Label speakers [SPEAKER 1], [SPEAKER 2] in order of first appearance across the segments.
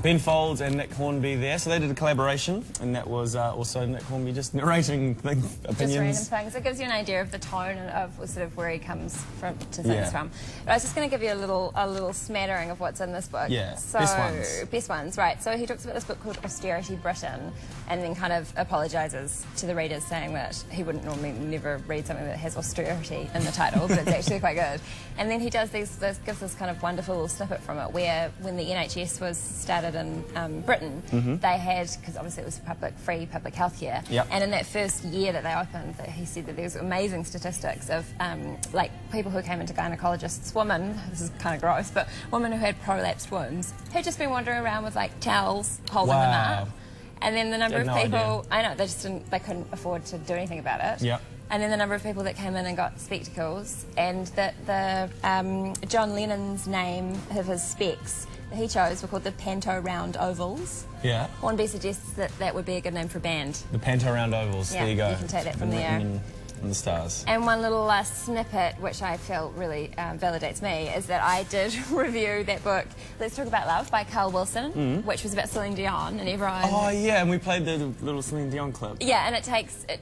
[SPEAKER 1] Ben Folds and Nick Hornby there. So they did a collaboration, and that was also Nick Hornby just narrating the opinions.
[SPEAKER 2] Just random things. It gives you an idea of the tone and of sort of where he comes from to things from. But I was just going to give you a little smattering of what's in this book.
[SPEAKER 1] Yeah,
[SPEAKER 2] so, best ones, right. So he talks about this book called Austerity Britain, and then kind of apologises to the readers, saying that he wouldn't normally never read something that has austerity in the title, but it's actually quite good. And then he does gives this kind of wonderful little snippet from it, where when the NHS was started in Britain, they had, because obviously it was free public health care, and in that first year that they opened, he said that there was amazing statistics of like people who came into gynecologists, women, this is kind of gross, but women who had prolapsed wombs who'd just been wandering around with like towels holding them up, and then the number of people, I know, they couldn't afford to do anything about it. And then the number of people that came in and got spectacles, and that John Lennon's name of his specs that he chose were called the Panto Round Ovals. Hornby suggests that that would be a good name for a band. The
[SPEAKER 1] Panto Round Ovals, there you go.
[SPEAKER 2] You can take that from there.
[SPEAKER 1] In the stars.
[SPEAKER 2] And one little snippet, which I feel really validates me, is that I did review that book, Let's Talk About Love, by Carl Wilson, which was about Celine Dion, and everyone...
[SPEAKER 1] Oh yeah, and we played the little Celine Dion clip.
[SPEAKER 2] Yeah, and it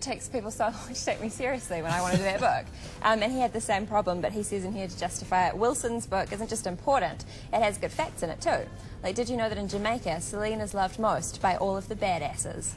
[SPEAKER 2] takes people so long to take me seriously when I want to do that book. And he had the same problem, but he says in here to justify it, Wilson's book isn't just important, it has good facts in it too. Like, did you know that in Jamaica, Celine is loved most by all of the badasses?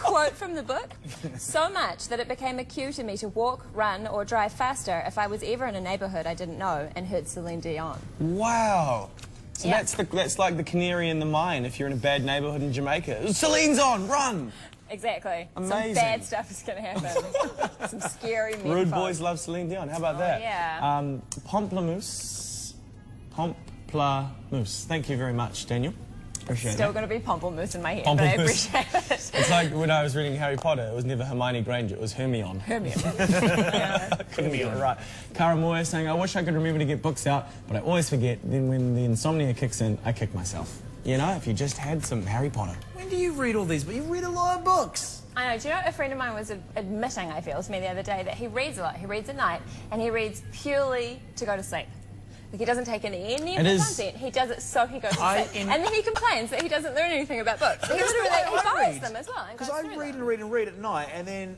[SPEAKER 2] Quote from the book, so much that it became a cue to me to walk, run or drive faster if I was ever in a neighbourhood I didn't know and heard Celine Dion.
[SPEAKER 1] Wow. So that's like the canary in the mine if you're in a bad neighbourhood in Jamaica. Celine's on, run!
[SPEAKER 2] Exactly.
[SPEAKER 1] Amazing.
[SPEAKER 2] Some bad stuff is going to happen. Some scary men.
[SPEAKER 1] Rude boys love Celine Dion. How about that?
[SPEAKER 2] Yeah.
[SPEAKER 1] Pomplamoose. Thank you very much, Daniel. Appreciate
[SPEAKER 2] Still going to be Pomplamoose in my head, but I appreciate it.
[SPEAKER 1] It's like when I was reading Harry Potter, it was never Hermione Granger, it was Hermione.
[SPEAKER 2] Couldn't
[SPEAKER 1] get it right. Cara Moore saying, I wish I could remember to get books out, but I always forget. Then when the insomnia kicks in, I kick myself. You know, if you just had some Harry Potter.
[SPEAKER 3] When do you read all these? But you read a lot of books.
[SPEAKER 2] I know. Do you know, a friend of mine was admitting, I feel, to me the other day, that he reads a lot. He reads at night, and he reads purely to go to sleep. Like, he doesn't take any of the content. He does it so he goes to sleep. And then he complains that he doesn't learn anything about books. He borrows them as well.
[SPEAKER 3] Because I read and read and read at night, and then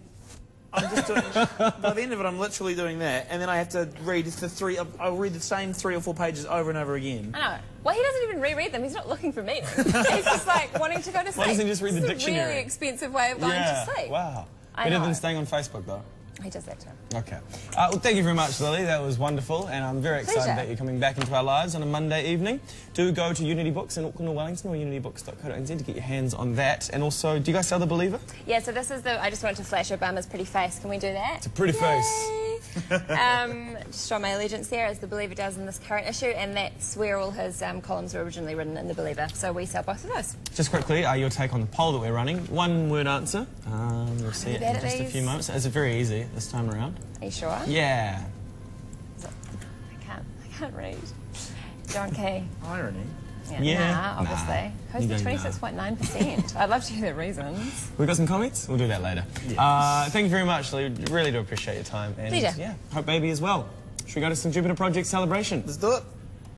[SPEAKER 3] I'm just doing... by the end of it, I'm literally doing that, and then I have to read I'll read the same 3 or 4 pages over and over again.
[SPEAKER 2] I know. Well, he doesn't even reread them. He's not looking for meaning. He's just, like, wanting to go to sleep.
[SPEAKER 1] Why doesn't he just read the dictionary?
[SPEAKER 2] It's a really expensive way of going to sleep.
[SPEAKER 1] Wow. Better than staying on Facebook, though.
[SPEAKER 2] He does that too.
[SPEAKER 1] Okay. Well, thank you very much, Lily. That was wonderful, and I'm very excited that you're coming back into our lives on a Monday evening. Do go to Unity Books in Auckland or Wellington, or unitybooks.co.nz to get your hands on that. And also, do you guys sell The Believer? Yeah, so this is I just wanted to flash Obama's pretty face. Can we do that? It's a pretty face. Just show my allegiance there, as The Believer does in this current issue, and that's where all his columns were originally written in The Believer. So we sell both of those. Just quickly, your take on the poll that we're running. One-word answer. We'll see it in just a few moments. It's very easy this time around. Are you sure? Yeah. I can't read. John Key. Irony. Yeah, obviously. Who's the 26.9%? I'd love to hear the reasons. We've got some comments? We'll do that later. Yes. Thank you very much, Lee. Really do appreciate your time. And pleasure. Yeah, hope baby is well. Should we go to some Jupiter Project celebration? Let's do it.